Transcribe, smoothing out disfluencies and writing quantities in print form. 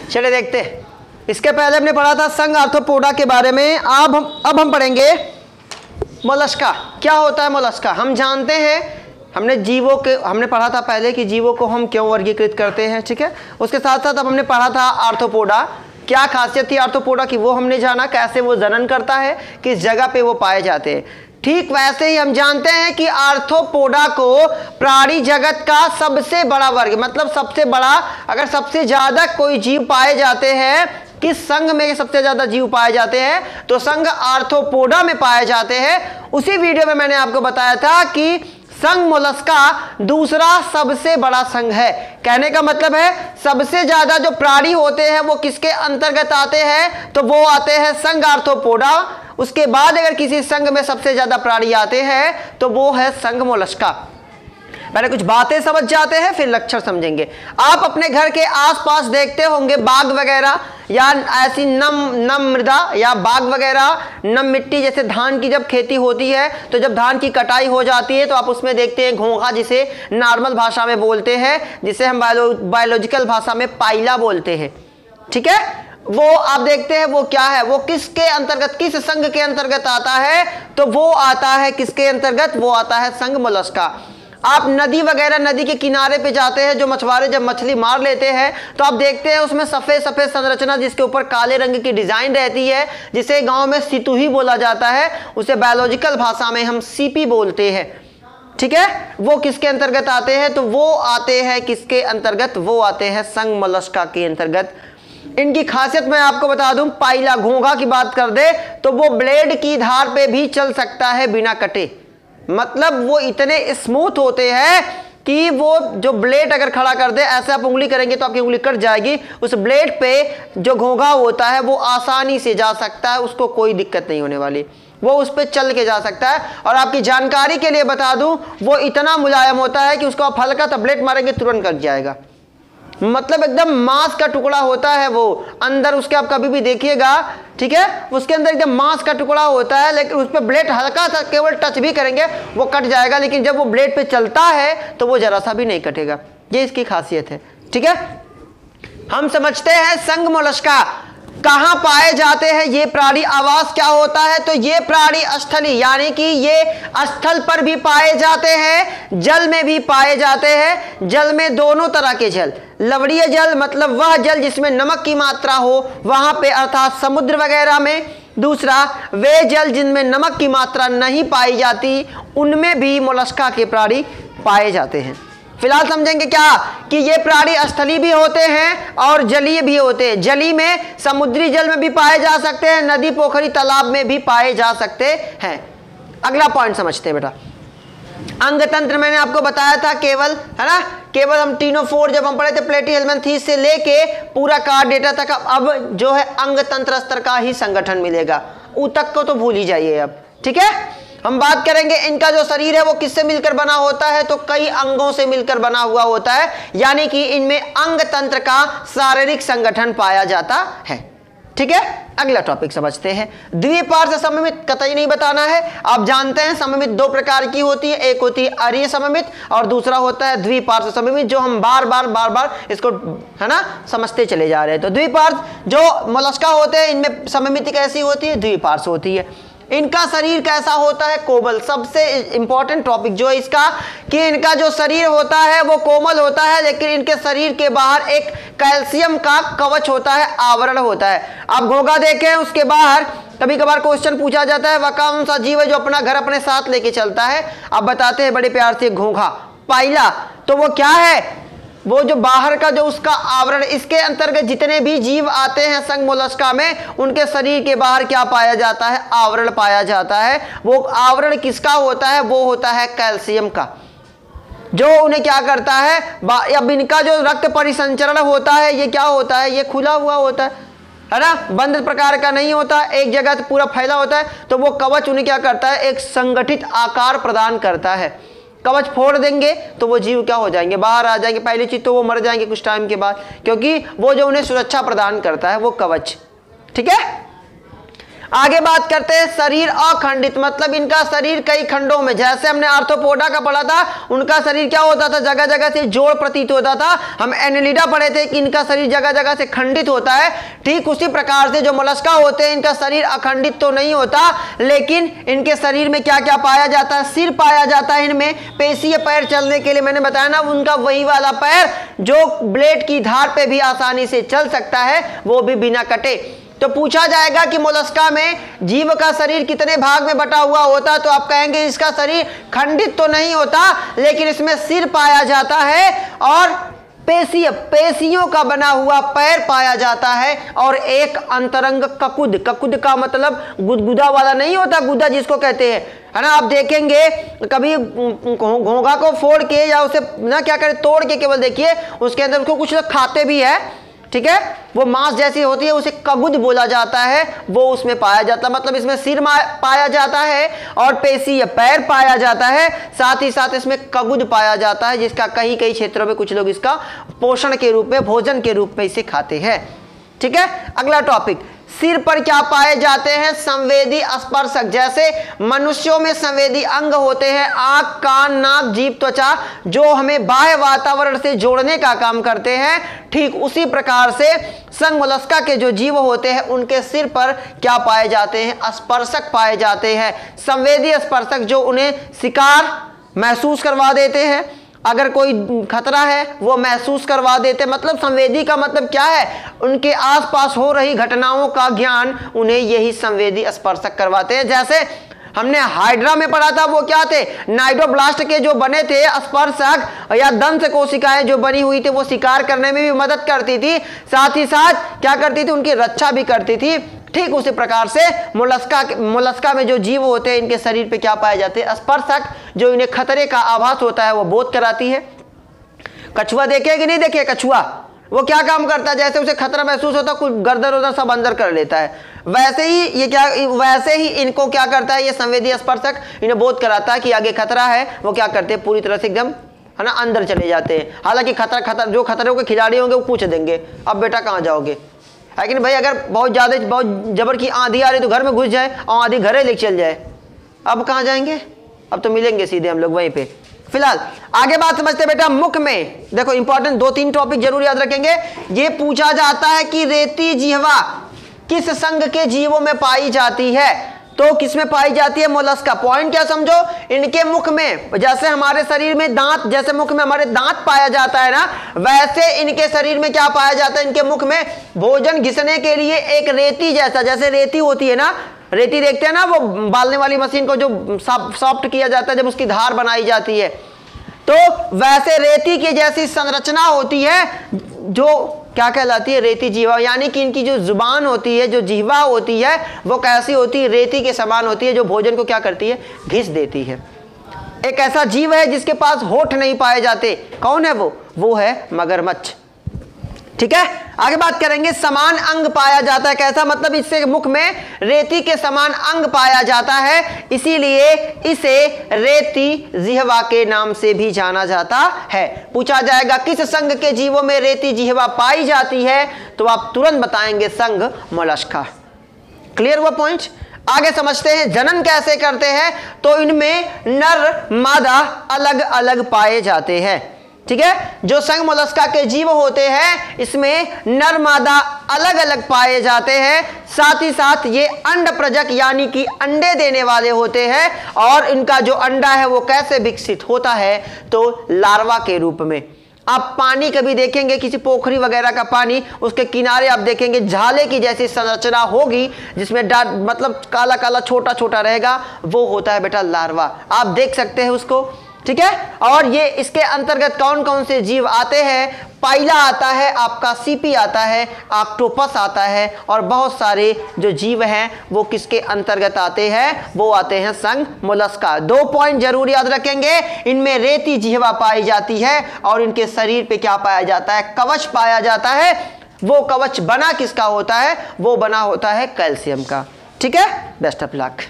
चलिए देखते हैं। इसके पहले हमने पढ़ा था संघ आर्थ्रोपोडा के बारे में। अब हम पढ़ेंगे मोलस्का। क्या होता है मोलस्का? हम जानते हैं, हमने पढ़ा था पहले कि जीवों को हम क्यों वर्गीकृत करते हैं, ठीक है। उसके साथ साथ अब हमने पढ़ा था आर्थ्रोपोडा, क्या खासियत थी आर्थ्रोपोडा की वो हमने जाना, कैसे वो जनन करता है, किस जगह पे वो पाए जाते हैं। ठीक वैसे ही हम जानते हैं कि आर्थ्रोपोडा को प्राणी जगत का सबसे बड़ा वर्ग, मतलब सबसे बड़ा, अगर सबसे ज्यादा कोई जीव पाए जाते हैं, किस संघ में सबसे ज्यादा जीव पाए जाते हैं, तो संघ आर्थ्रोपोडा में पाए जाते हैं। उसी वीडियो में मैंने आपको बताया था कि संघ मोलस्का दूसरा सबसे बड़ा संघ है। कहने का मतलब है सबसे ज्यादा जो प्राणी होते हैं वो किसके अंतर्गत आते हैं, तो वो आते हैं संघ आर्थ्रोपोडा। उसके बाद अगर किसी संघ में सबसे ज्यादा प्राणी आते हैं तो वो है संघ मोलस्का। पहले कुछ बातें समझ जाते हैं फिर लक्षण समझेंगे। आप अपने घर के आसपास देखते होंगे बाग वगैरह या ऐसी नम मृदा या बाग वगैरह, नम मिट्टी, जैसे धान की जब खेती होती है तो जब धान की कटाई हो जाती है तो आप उसमें देखते हैं घोंघा, जिसे नॉर्मल भाषा में बोलते हैं, जिसे हम बायोलॉजिकल भाषा में पाइला बोलते हैं, ठीक है। वो आप देखते हैं वो क्या है, वो किसके अंतर्गत, किस संघ के अंतर्गत आता है, तो वो आता है किसके अंतर्गत, वो आता है संघ मोलस्का। आप नदी वगैरह, नदी के किनारे पे जाते हैं, जो मछुआरे जब मछली मार लेते हैं तो आप देखते हैं उसमें सफेद सफेद संरचना जिसके ऊपर काले रंग की डिजाइन रहती है, जिसे गांव में सितुही बोला जाता है, उसे बायोलॉजिकल भाषा में हम सीपी बोलते हैं, ठीक है। वो किसके अंतर्गत आते हैं, तो वो आते हैं किसके अंतर्गत, वो आते हैं संघ मोलस्का के अंतर्गत। इनकी खासियत मैं आपको बता दूं, पाइला घोंघा की बात कर दे तो वो ब्लेड की धार पे भी चल सकता है बिना कटे, मतलब वो इतने स्मूथ होते हैं कि वो जो ब्लेड अगर खड़ा कर दे, ऐसे आप उंगली करेंगे तो आपकी उंगली कट जाएगी, उस ब्लेड पे जो घोंघा होता है वो आसानी से जा सकता है, उसको कोई दिक्कत नहीं होने वाली, वो उस पर चल के जा सकता है। और आपकी जानकारी के लिए बता दूं, वो इतना मुलायम होता है कि उसको आप हल्का सा ब्लेड मारेंगे तुरंत कट जाएगा, मतलब एकदम मांस का टुकड़ा होता है वो अंदर उसके, आप कभी भी देखिएगा, ठीक है, उसके अंदर एकदम मांस का टुकड़ा होता है, लेकिन उस पर ब्लेड हल्का सा केवल टच भी करेंगे वो कट जाएगा, लेकिन जब वो ब्लेड पे चलता है तो वो जरा सा भी नहीं कटेगा। ये इसकी खासियत है, ठीक है। हम समझते हैं संघ मोलस्का कहां पाए जाते हैं, ये प्राणी आवास क्या होता है, तो ये प्राणी स्थली, यानी कि ये स्थल पर भी पाए जाते हैं, जल में भी पाए जाते हैं। जल में दोनों तरह के जल, लवणीय जल मतलब वह जल जिसमें नमक की मात्रा हो वहां पे, अर्थात समुद्र वगैरह में। दूसरा वे जल जिनमें नमक की मात्रा नहीं पाई जाती, उनमें भी मोलस्का के प्राणी पाए जाते हैं। फिलहाल समझेंगे क्या कि ये प्राणी स्थलीय भी होते हैं और जलीय भी होते हैं। जली में समुद्री जल में भी पाए जा सकते हैं, नदी पोखरी तालाब में भी पाए जा सकते हैं। अगला पॉइंट समझते हैं बेटा, अंग तंत्र मैंने आपको बताया था केवल, है ना, केवल हम टीनोफोर जब हम पढ़े थे प्लेटीहेल्मिन्थेस से लेके पूरा कार्ड डेटा तक, अब जो है अंग तंत्र स्तर का ही संगठन मिलेगा, ऊतक को तो भूल ही जाइए अब, ठीक है। हम बात करेंगे इनका जो शरीर है वो किससे मिलकर बना होता है, तो कई अंगों से मिलकर बना हुआ होता है, यानी कि इनमें अंग तंत्र का शारीरिक संगठन पाया जाता है, ठीक है। अगला टॉपिक समझते हैं, द्विपार्श्व सममित कतई नहीं बताना है। आप जानते हैं सममित दो प्रकार की होती है, एक होती है अरीय सममित और दूसरा होता है द्विपार्श्व सममित, जो हम बार बार इसको, है ना, समझते चले जा रहे हैं। तो द्विपार्श्व जो मोलस्का होते हैं इनमें सममिति कैसी होती है, द्विपार्श्व होती है। इनका शरीर कैसा होता है, कोमल। सबसे इंपॉर्टेंट टॉपिक जो है इसका कि इनका जो शरीर होता है वो कोमल होता है, लेकिन इनके शरीर के बाहर एक कैल्शियम का कवच होता है, आवरण होता है। आप घोंघा देखें, उसके बाहर कभी कभार क्वेश्चन पूछा जाता है वह कौन सा जीव है जो अपना घर अपने साथ लेके चलता है, आप बताते हैं बड़े प्यार से घोंघा, पाइला। तो वो क्या है, वो जो बाहर का जो उसका आवरण, इसके अंतर्गत जितने भी जीव आते हैं संघ मोलस्का में, उनके शरीर के बाहर क्या पाया जाता है, आवरण पाया जाता है। वो आवरण किसका होता है, वो होता है कैल्शियम का, जो उन्हें क्या करता है, अब इनका जो रक्त परिसंचरण होता है ये क्या होता है, ये खुला हुआ होता है ना, बंद प्रकार का नहीं होता, एक जगह पूरा फैला होता है। तो वो कवच उन्हें क्या करता है, एक संगठित आकार प्रदान करता है। कवच फोड़ देंगे तो वो जीव क्या हो जाएंगे, बाहर आ जाएंगे। पहली चीज तो वो मर जाएंगे कुछ टाइम के बाद, क्योंकि वो जो उन्हें सुरक्षा प्रदान करता है वो कवच, ठीक है। आगे बात करते हैं शरीर अखंडित, मतलब इनका शरीर कई खंडों में, जैसे हमने आर्थ्रोपोडा का पढ़ा था, उनका शरीर क्या होता था, जगह जगह से जोड़ प्रतीत होता था। हम एनेलिडा पढ़े थे कि इनका शरीर जगह जगह से खंडित होता है। ठीक उसी प्रकार से जो मोलस्का होते हैं, इनका शरीर अखंडित तो नहीं होता, लेकिन इनके शरीर में क्या क्या पाया जाता है, सिर पाया जाता है, इनमें पेशीय पैर चलने के लिए, मैंने बताया ना, उनका वही वाला पैर जो ब्लेड की धार पे भी आसानी से चल सकता है, वो भी बिना कटे। तो पूछा जाएगा कि मोलस्का में जीव का शरीर कितने भाग में बटा हुआ होता है, तो आप कहेंगे इसका शरीर खंडित तो नहीं होता, लेकिन इसमें सिर पाया जाता है और पेशियों का बना हुआ पैर पाया जाता है और एक अंतरंग ककुद, ककुद का मतलब गुदगुदा वाला नहीं होता, गुदा जिसको कहते हैं, है ना। आप देखेंगे कभी घोंघा को फोड़ के या उसे ना क्या करें, तोड़ के केवल देखिए, उसके अंदर उसको कुछ लोग खाते भी है, ठीक है, वो मांस जैसी होती है, उसे कगुद बोला जाता है, वो उसमें पाया जाता है। मतलब इसमें सिर पाया जाता है और पेशी या पैर पाया जाता है, साथ ही साथ इसमें कगुद पाया जाता है, जिसका कई कई क्षेत्रों में कुछ लोग इसका पोषण के रूप में, भोजन के रूप में इसे खाते हैं। ठीक है, अगला टॉपिक, सिर पर क्या पाए जाते हैं, संवेदी स्पर्शक। जैसे मनुष्यों में संवेदी अंग होते हैं आंख, कान, नाक, जीभ, त्वचा, जो हमें बाह्य वातावरण से जोड़ने का काम करते हैं, ठीक उसी प्रकार से संघ मोलस्का के जो जीव होते हैं उनके सिर पर क्या पाए जाते हैं, स्पर्शक पाए जाते हैं, संवेदी स्पर्शक, जो उन्हें शिकार महसूस करवा देते हैं, अगर कोई खतरा है वो महसूस करवा देते। मतलब संवेदी का मतलब क्या है, उनके आसपास हो रही घटनाओं का ज्ञान उन्हें यही संवेदी स्पर्शक करवाते हैं। जैसे हमने हाइड्रा में पढ़ा था, वो क्या थे, नाइट्रोब्लास्ट के जो बने थे स्पर्शक या दंश कोशिकाएं जो बनी हुई थी, वो शिकार करने में भी मदद करती थी, साथ ही साथ क्या करती थी, उनकी रक्षा भी करती थी। ठीक उसी प्रकार से मोलस्का में जो जीव होते हैं, इनके शरीर पे क्या पाए जाते हैं, स्पर्शक, जो इन्हें खतरे का आभास होता है वो बोध कराती है। कछुआ देखे कि नहीं देखे, कछुआ वो क्या काम करता है, जैसे उसे खतरा महसूस होता है, कुछ गर्दन उधर सब अंदर कर लेता है, वैसे ही इनको क्या करता है, ये संवेदी स्पर्शक इन्हें बोध कराता है कि आगे खतरा है। वो क्या करते हैं, पूरी तरह से एकदम, है ना, अंदर चले जाते हैं। हालांकि जो खतरे के खिलाड़ी होंगे वो पूछ देंगे, अब बेटा कहाँ जाओगे। लेकिन भाई अगर बहुत जबर की आंधी आ रही तो घर में घुस जाए और आंधी घरे लेके चल जाए, अब कहाँ जाएंगे, अब तो मिलेंगे सीधे हम लोग वहीं पे। फिलहाल आगे बात समझते बेटा, मुख में देखो इंपॉर्टेंट 2-3 टॉपिक जरूर याद रखेंगे। ये पूछा जाता है कि रेती जिह्वा किस संघ के जीवों में पाई जाती है, तो किसमें पाई जाती है, मोलस्का। पॉइंट क्या समझो, इनके मुख में, जैसे हमारे शरीर में दांत, जैसे मुख में हमारे दांत पाया जाता है ना, वैसे इनके शरीर में क्या पाया जाता है, इनके मुख में भोजन घिसने के लिए एक रेती जैसा, जैसे रेती होती है ना, रेती देखते हैं ना, वो बालने वाली मशीन को जो सॉफ्ट किया जाता है जब उसकी धार बनाई जाती है, तो वैसे रेती की जैसी संरचना होती है, जो क्या कहलाती है, रेती जीवा। यानी कि इनकी जो जुबान होती है, जो जीवा होती है, वो कैसी होती है, रेती के समान होती है, जो भोजन को क्या करती है, घिस देती है। एक ऐसा जीव है जिसके पास होठ नहीं पाए जाते, कौन है वो है मगरमच्छ। ठीक है, आगे बात करेंगे, समान अंग पाया जाता है, कैसा, मतलब इससे मुख में रेती के समान अंग पाया जाता है, इसीलिए इसे रेती जिह्वा के नाम से भी जाना जाता है। पूछा जाएगा किस संघ के जीवों में रेती जिह्वा पाई जाती है, तो आप तुरंत बताएंगे संघ मोलस्का। क्लियर हुआ पॉइंट। आगे समझते हैं जनन कैसे करते हैं, तो इनमें नर मादा अलग अलग पाए जाते हैं। ठीक है, जो संघ मोलस्का के जीव होते हैं इसमें नर मादा अलग अलग पाए जाते हैं, साथ ही साथ ये अंड प्रजक यानी कि अंडे देने वाले होते हैं, और इनका जो अंडा है वो कैसे विकसित होता है, तो लार्वा के रूप में। आप पानी कभी देखेंगे, किसी पोखरी वगैरह का पानी, उसके किनारे आप देखेंगे झाले की जैसी संरचना होगी, जिसमें मतलब काला काला छोटा छोटा रहेगा, वो होता है बेटा लार्वा। आप देख सकते हैं उसको। ठीक है, और ये इसके अंतर्गत कौन कौन से जीव आते हैं, पाइला आता है, आपका सीपी आता है, ऑक्टोपस आता है, और बहुत सारे जो जीव हैं वो किसके अंतर्गत आते हैं, वो आते हैं संघ मोलस्का। 2 पॉइंट जरूर याद रखेंगे, इनमें रेती जिह्वा पाई जाती है और इनके शरीर पे क्या पाया जाता है, कवच पाया जाता है। वो कवच बना किसका होता है, वो बना होता है कैल्शियम का। ठीक है, बेस्ट ऑफ लक।